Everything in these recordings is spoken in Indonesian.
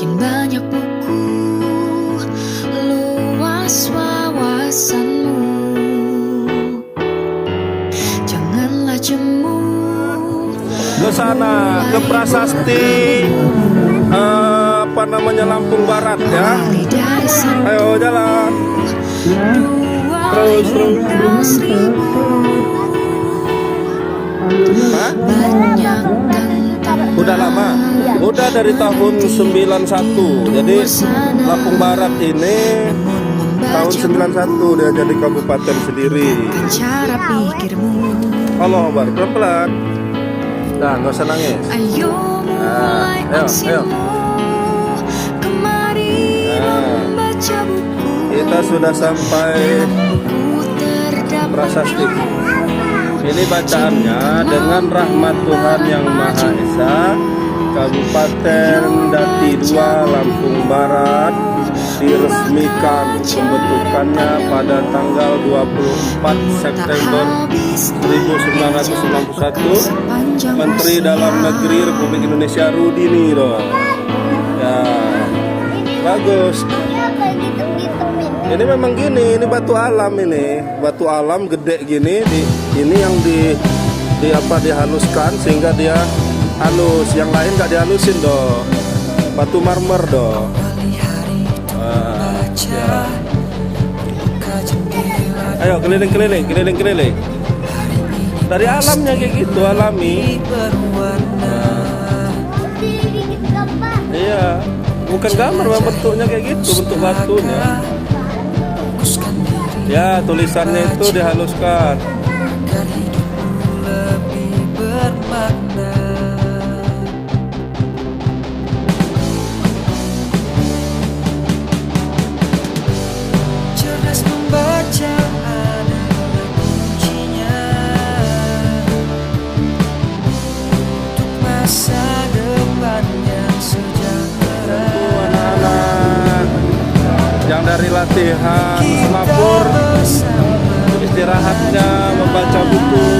Sekian banyak buku, luas wawasanmu. Janganlah jemu ke sana, ke prasasti apa namanya Lampung Barat ya. Ayo jalan. Terus. Hah? Udah lama? Udah dari tahun 91. Jadi Lampung Barat ini tahun 91 dia jadi kabupaten sendiri. Allah Akbar, pelan-pelan. Nah, nggak usah nangis. Ayo mulai aksimu. Kemari membaca buku. Kita sudah sampai prasasti. Ini bacaannya dengan rahmat Tuhan Yang Maha Esa, Kabupaten Dati 2 Lampung Barat diresmikan pembentukannya pada tanggal 24 September 1991. Menteri Dalam Negeri Republik Indonesia Rudini dong. Ya, bagus. Ini memang gini, ini batu alam ini, batu alam gede gini, ini yang dihaluskan sehingga dia halus, yang lain nggak dihalusin doh, batu marmer doh. Ya. Ayo keliling. Dari alamnya kayak gitu, alami. Iya, bukan gambar, memang bentuknya kayak gitu, bentuk batunya. Ya, tulisannya itu dihaluskan. Cerdas membaca adalah kuncinya untuk masa depan yang sejahtera. Anak-anak yang dari latihan semapur istirahatnya membaca buku.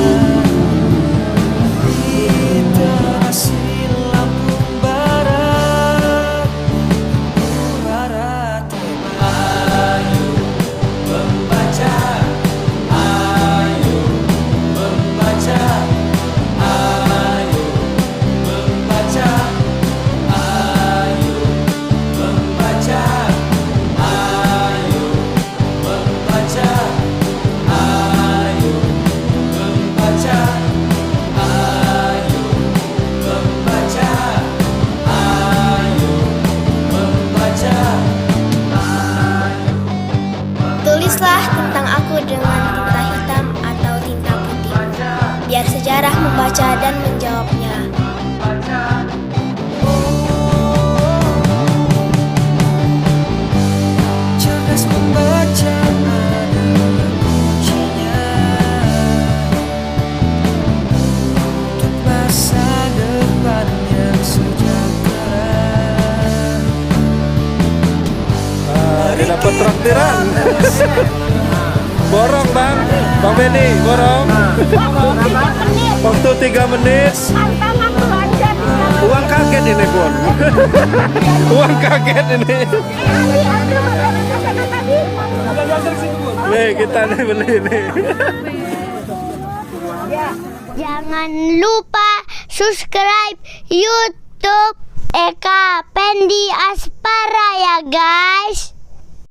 Tulislah tentang aku dengan tinta hitam atau tinta putih, biar sejarah membaca dan menjawabnya. Cerdas membaca adalah kuncinya untuk masa depan yang sejahtera. Dia dapat traktiran. Borong bang Benny, borong. Waktu 3 menit. Uang kaget ini pun. Uang kaget ini. Nih kita nih beli nih. Jangan lupa subscribe YouTube Eka Pendi Aspara ya guys.